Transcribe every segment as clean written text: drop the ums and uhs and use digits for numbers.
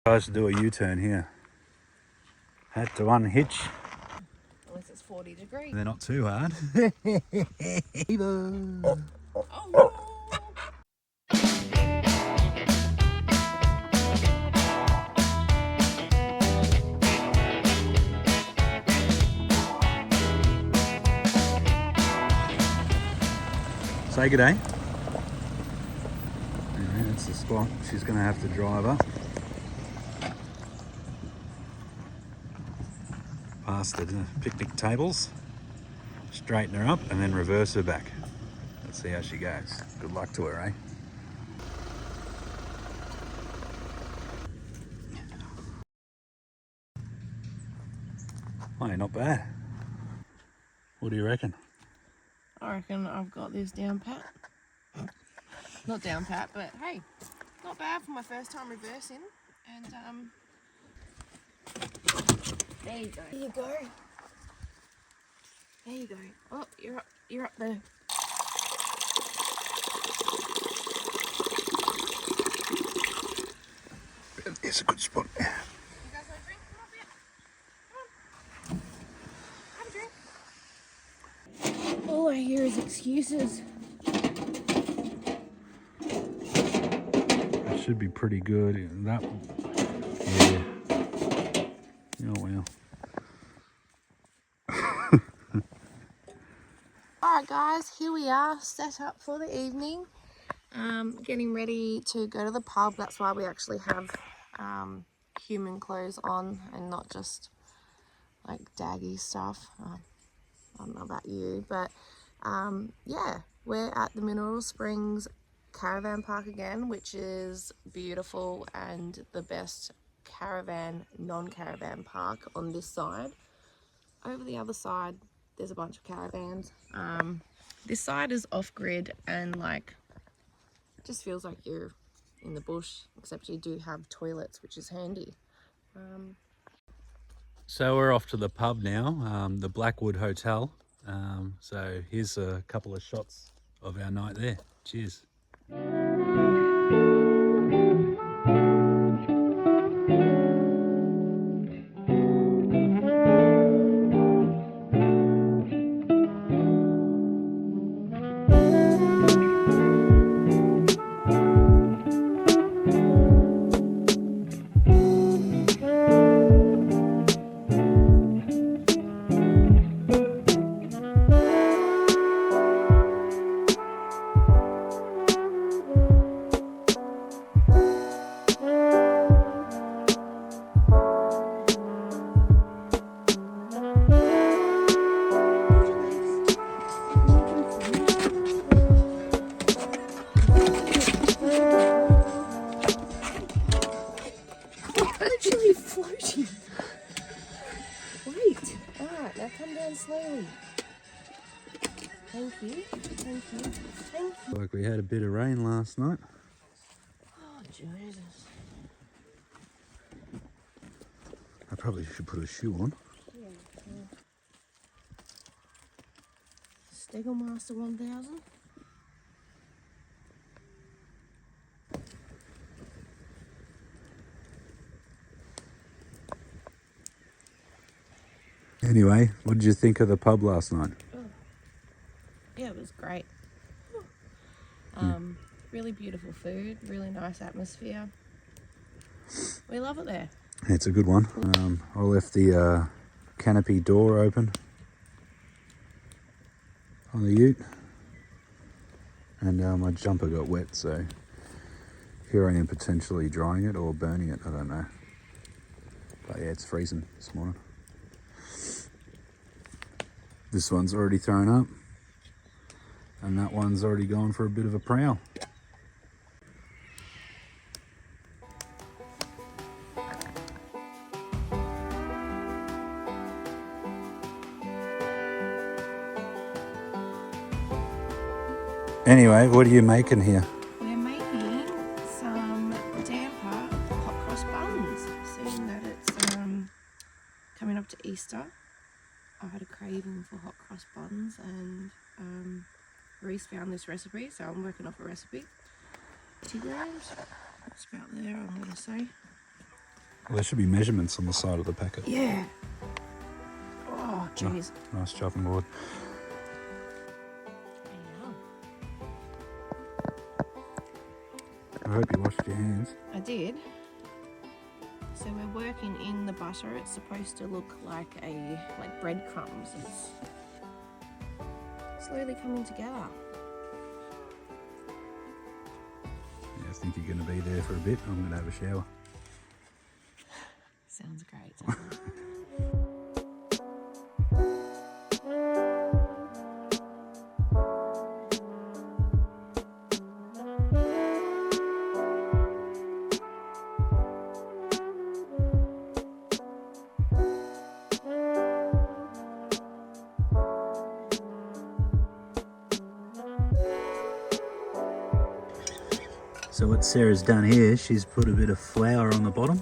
Tries to do a U-turn here. Had to unhitch. Unless it's 40 degrees. They're not too hard. Oh no! Say good day. Anyway, that's the spot. She's going to have to drive up. Past the picnic tables. Straighten her up and then reverse her back. Let's see how she goes. Good luck to her, eh? Oh, not bad. What do you reckon? I reckon I've got this down pat. Not down pat, but hey, not bad for my first time reversing. And there you go. There you go. There you go. Oh, you're up there. It's a good spot. You guys want a drink? Come on, Come on. Have a drink. All I hear is excuses. That should be pretty good. That, yeah. Oh well. Alright guys, here we are, set up for the evening. Getting ready to go to the pub. That's why we actually have human clothes on and not just like daggy stuff. I don't know about you, but yeah, we're at the Mineral Springs Caravan Park again, which is beautiful and the best caravan, non-caravan park on this side. Over the other side, there's a bunch of caravans. This side is off-grid and like, it just feels like you're in the bush, except you do have toilets, which is handy. So we're off to the pub now, the Blackwood Hotel. So here's a couple of shots of our night there. Cheers. Actually floating. Wait. Alright, now come down slowly. Thank you. Thank you. Thank you. Like we had a bit of rain last night. Oh, Jesus. I probably should put a shoe on. Yeah. Stegelmaster 1000. Anyway, what did you think of the pub last night? Oh. Yeah, it was great. Really beautiful food, really nice atmosphere. We love it there. It's a good one. I left the canopy door open on the ute, and my jumper got wet, so here I am potentially drying it or burning it, I don't know. But yeah, it's freezing this morning. This one's already thrown up, and that one's already gone for a bit of a prowl. Anyway, what are you making here? We're making some Damper Hot Cross Buns, seeing that it's coming up to Easter. I had a craving for hot cross buns, and Rhys found this recipe, so I'm working off a recipe. 2 grams, that's about there, I'm going to say. Well, there should be measurements on the side of the packet. Yeah. Oh, jeez. Nice chopping board. I hope you washed your hands. I did. So we're working in the butter. It's supposed to look like breadcrumbs. It's slowly coming together. Yeah, I think you're going to be there for a bit. I'm going to have a shower. Sounds great. So what Sarah's done here, she's put a bit of flour on the bottom,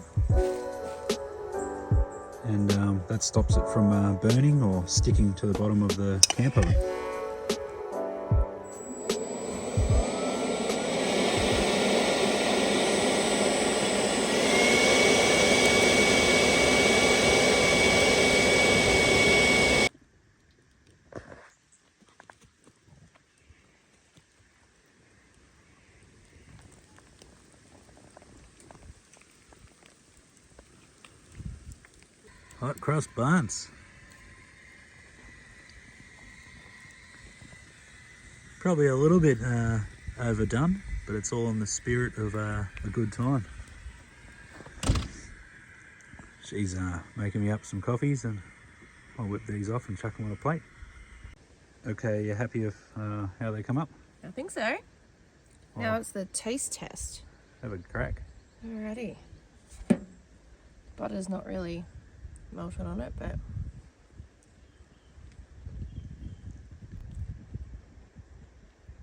and that stops it from burning or sticking to the bottom of the camp oven. Hot cross buns. Probably a little bit overdone, but it's all in the spirit of a good time. She's making me up some coffees, and I'll whip these off and chuck them on a plate. Okay, you happy with how they come up? I think so. Now it's the taste test. Have a crack. Alrighty. Butter's not really melted on it, but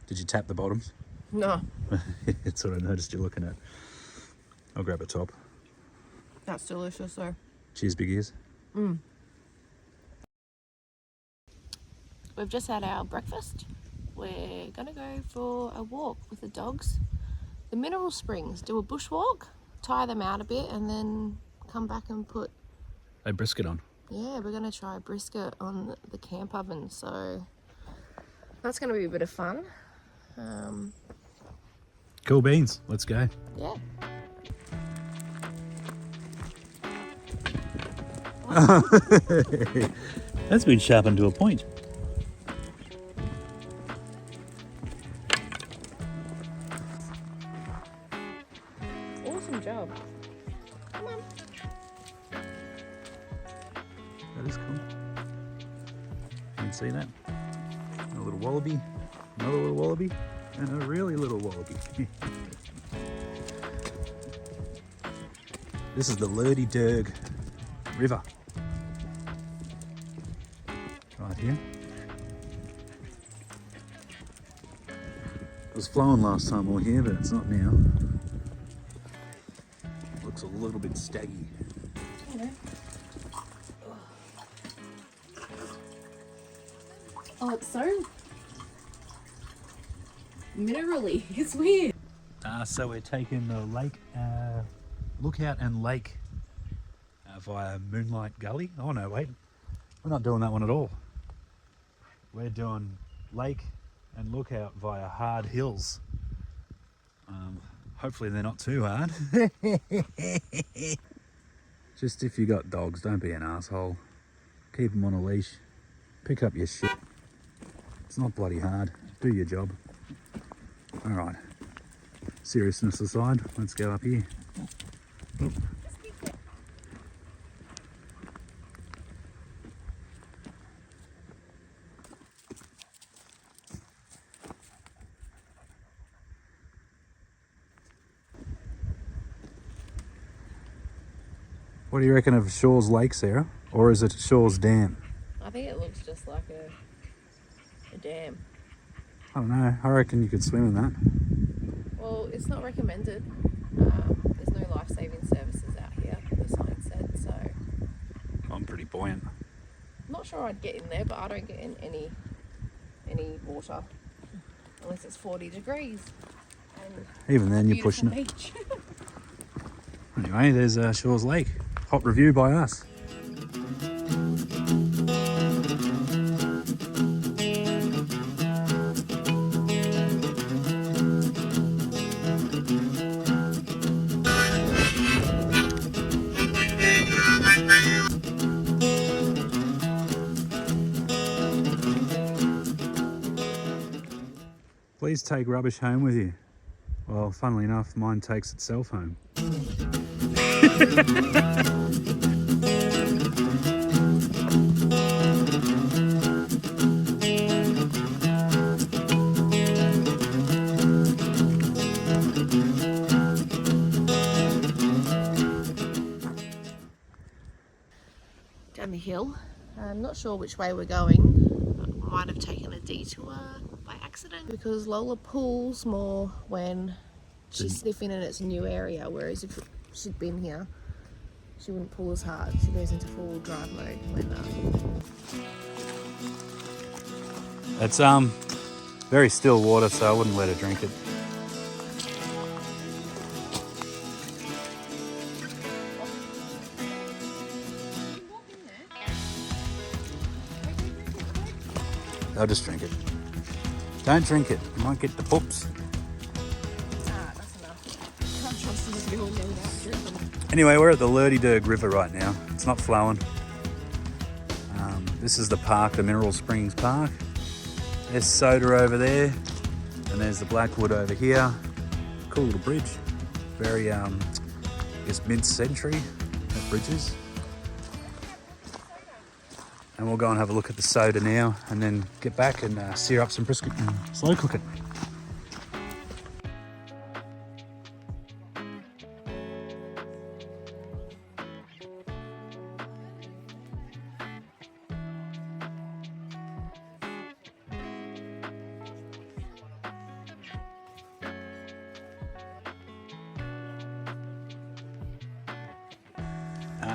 Did you tap the bottoms? no, It's what I noticed you're looking at. I'll grab a top. that's delicious though. Cheers, big ears. We've just had our breakfast. We're gonna go for a walk with the dogs. The Mineral Springs, do a bushwalk, tire them out a bit, and then come back and put, A brisket on. yeah, we're gonna try a brisket on the camp oven. So that's gonna be a bit of fun. Cool beans. Let's go. Yeah. That's been sharpened to a point. Awesome job. Come on. That is cool. You can see that? A little wallaby, another little wallaby, and a really little wallaby. This is the Lurdy Derg River. Right here. It was flowing last time we were here, but it's not now. Looks a little bit staggy. Oh, it's so minerally. It's weird. So we're taking the lake, lookout and lake via Moonlight Gully. Oh no, wait. We're not doing that one at all. We're doing lake and lookout via hard hills. Hopefully they're not too hard. Just if you got dogs, don't be an asshole. Keep them on a leash. Pick up your shit. It's not bloody hard. Do your job. All right. Seriousness aside, let's go up here. Oop. What do you reckon of Shaw's Lake, Sarah? Or is it Shaw's Dam? I think it looks just like a dam. I don't know. I reckon you could swim in that. Well, it's not recommended. There's no life-saving services out here, the sign said, so I'm pretty buoyant. I'm not sure I'd get in there, but I don't get in any water unless it's 40 degrees. And Even then, you're pushing it. beach. Anyway, there's Shaw's Lake. Hot review by us. Please take rubbish home with you. Well, funnily enough, mine takes itself home. Down the hill. I'm not sure which way we're going. Might have taken a detour by accident because Lola pulls more when she's sniffing in its new area, whereas if she'd been here, she wouldn't pull as hard. She goes into full drive mode when It's very still water, so I wouldn't let her drink it. I'll just drink it. Don't drink it. You might get the poops. that's enough. Can't trust them if you all go without drinking. Anyway, we're at the Lurdy River right now. It's not flowing. This is the park, the Mineral Springs Park. There's Soda over there, and there's the Blackwood over here. Cool little bridge. Very, I guess, mid-century, that bridge is. And we'll go and have a look at the soda now, and then get back and sear up some brisket and slow cook it.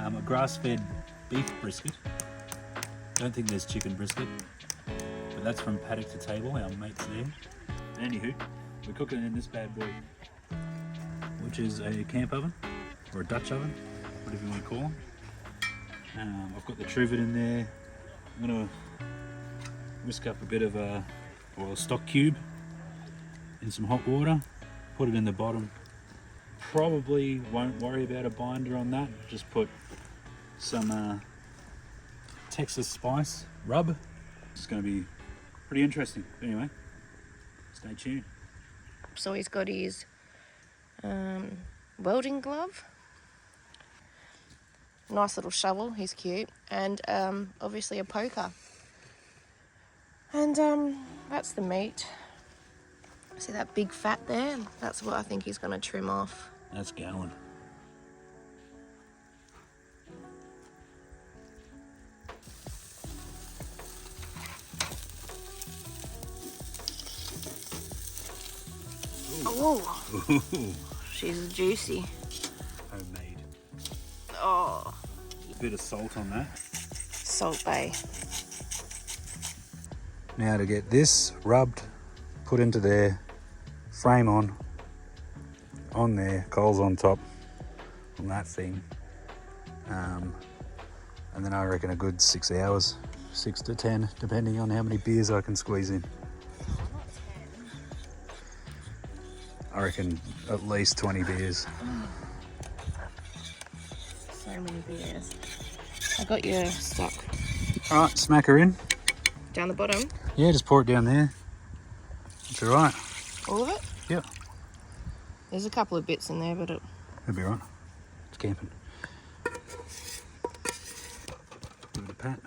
A grass-fed beef brisket. Don't think there's chicken brisket, but that's from Paddock to Table, our mates there. Anywho, we're cooking in this bad boy, which is a camp oven, or a Dutch oven, whatever you want to call them. I've got the trivet in there. I'm going to whisk up a bit of a stock cube in some hot water, put it in the bottom. Probably won't worry about a binder on that, just put some Texas spice rub. It's going to be pretty interesting. Anyway, stay tuned. So he's got his welding glove. Nice little shovel, he's cute. And obviously a poker. And that's the meat. See that big fat there? That's what I think he's going to trim off. That's going. Oh, she's juicy. Homemade. Oh, A bit of salt on that. Salt Bay. Now to get this rubbed, put into there, frame on there, coals on top, on that thing. And then I reckon a good 6 hours, 6 to 10, depending on how many beers I can squeeze in. I reckon at least 20 beers. So many beers. I got your stock. All right, smack her in. Down the bottom? Yeah, just pour it down there. It's all right. All of it? Yeah. There's a couple of bits in there, but It'll be all right. It's camping. Give it a pat.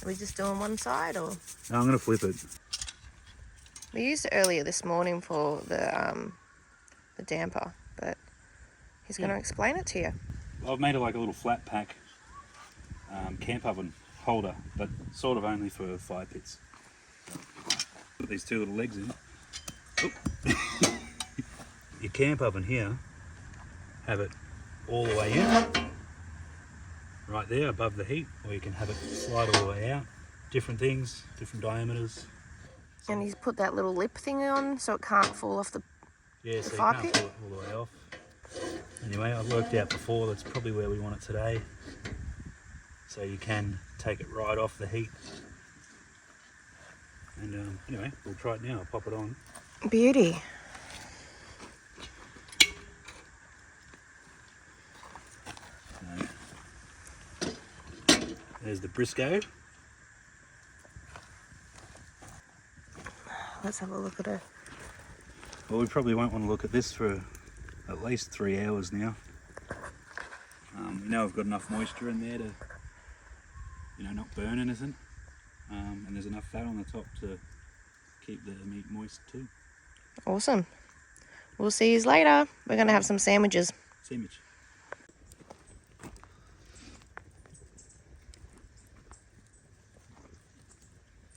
are we just doing one side or? No, I'm going to flip it. We used it earlier this morning for the damper, but he's going to explain it to you. I've made it like a little flat pack camp oven holder, but sort of only for fire pits. Put these two little legs in. Oh. Your camp oven here, have it all the way in, right there above the heat, or you can have it slide all the way out. Different things, different diameters. And he's put that little lip thing on so it can't fall off the Yeah, so you fire can't pit. pull it all the way off. Anyway, I've worked out before that's probably where we want it today. So you can take it right off the heat. And anyway, we'll try it now. I'll pop it on. Beauty. So, there's the brisket. Let's have a look at her. Well, we probably won't want to look at this for at least 3 hours now. We know we've got enough moisture in there to, not burn anything. And there's enough fat on the top to keep the meat moist too. Awesome. We'll see you later. We're going to have some sandwiches. Sandwich.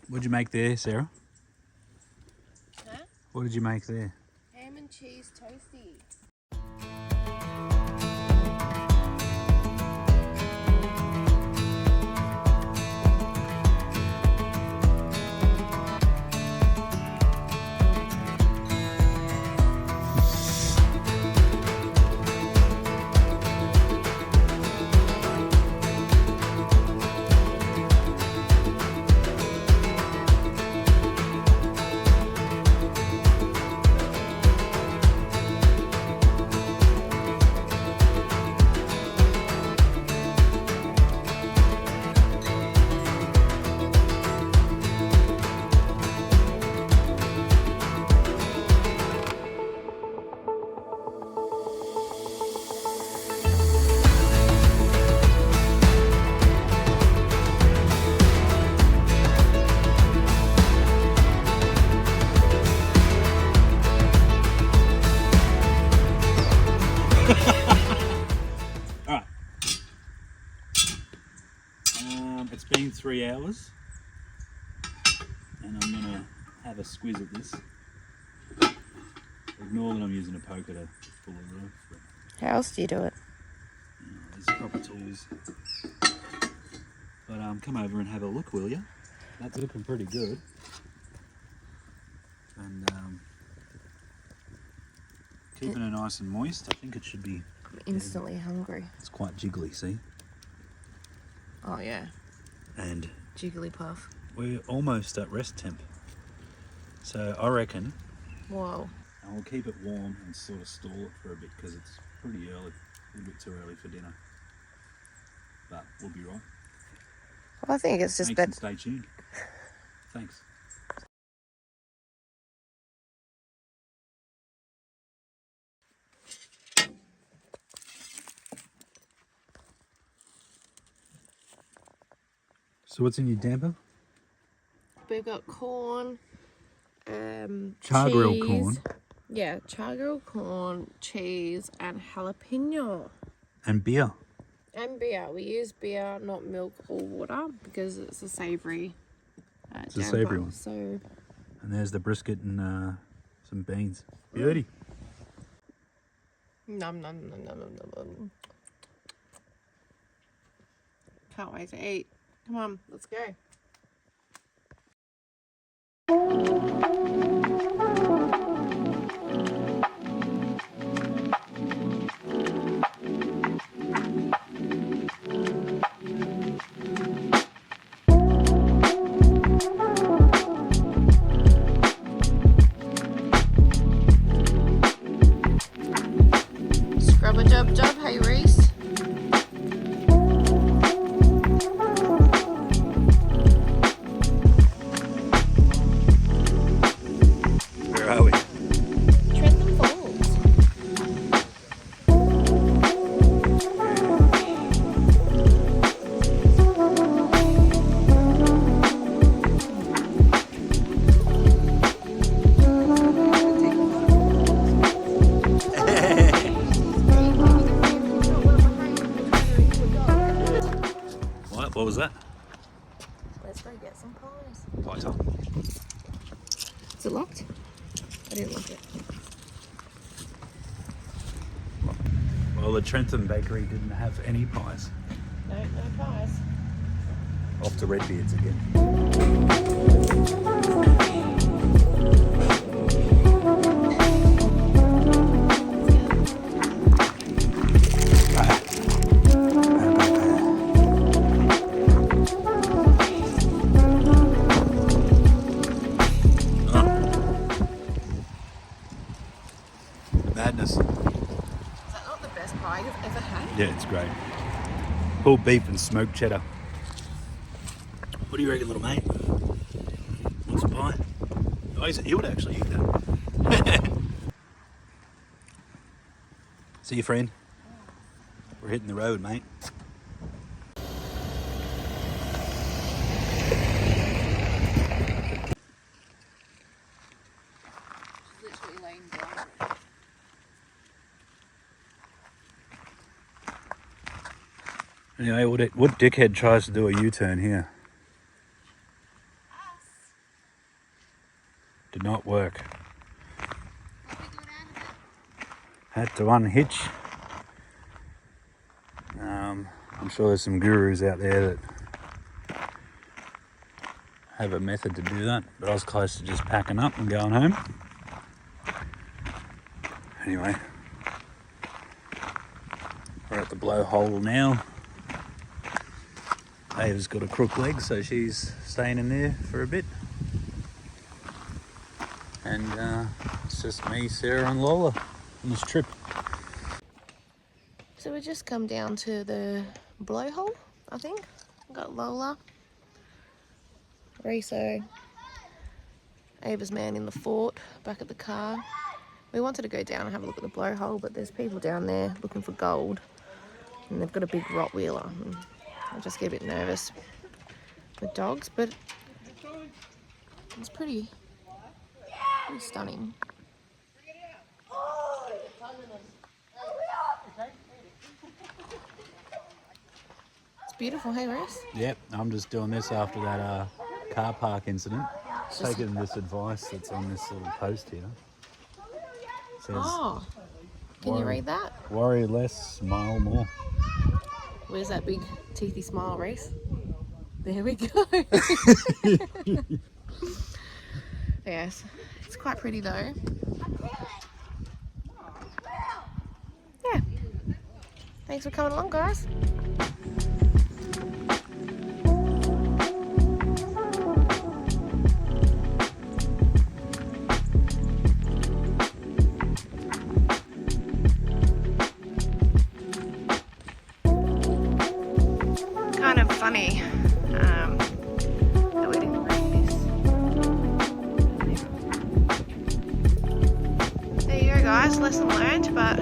What'd you make there, Sarah? Huh? What did you make there? Ham and cheese toasty. Alright. It's been 3 hours. And I'm going to have a squiz at this. Ignore that I'm using a poker to pull it off. But, How else do you do it? there's proper tools. But come over and have a look, will you? That's looking pretty good. And keeping it nice and moist. I think it should be. I'm instantly hungry. It's quite jiggly, see? Oh yeah, And Jigglypuff. we're almost at rest temp. So I reckon Whoa. I'll keep it warm and sort of stall it for a bit because it's pretty early. A little bit too early for dinner. But we'll be right. Well, I think it's just Thanks that. and stay tuned. Thanks. So what's in your damper? We've got corn, Char grilled cheese. corn. Yeah, char grilled corn, cheese, and jalapeno. And beer. And beer. We use beer, not milk or water, because it's a savoury. It's a savoury one. So And there's the brisket and some beans. Beauty. Nom nom nom nom nom nom. Can't wait to eat. Come on, let's go. Scrub a jub jub, hey Reese. Where are we? Trentham Falls. What was that? Let's go get some pies. Lighter. Is it locked? I didn't lock it. Well, the Trentham Bakery didn't have any pies. No, no pies. Off to Redbeard's again. Madness. Is that not the best pie you've ever had? Yeah, it's great. Pulled beef and smoked cheddar. What do you reckon, little mate? Want some pie? Oh, he would actually eat that. See you, friend. We're hitting the road, mate. Literally laying down. Anyway, what dickhead tries to do a U-turn here? Did not work. Had to unhitch. I'm sure there's some gurus out there that have a method to do that, but I was close to just packing up and going home. Anyway, we're at the blowhole now. Ava's got a crook leg, so she's staying in there for a bit. And it's just me, Sarah and Lola on this trip. So we just come down to the blowhole, I think. We've got Lola, Rhyso, Ava's man in the fort, back at the car. We wanted to go down and have a look at the blowhole, but there's people down there looking for gold. And they've got a big Rottweiler. And I just get a bit nervous with dogs, but it's pretty stunning. It's beautiful, hey Rhys? Yep, I'm just doing this after that car park incident. Taking this advice that's on this little post here. It says, Oh, can you read that? worry less, smile more. Where's that big teethy smile, Rhys? There we go. Yes, it's quite pretty though. Yeah. Thanks for coming along, guys. Kind of funny that we didn't bring this. There you go, guys. Lesson learned, but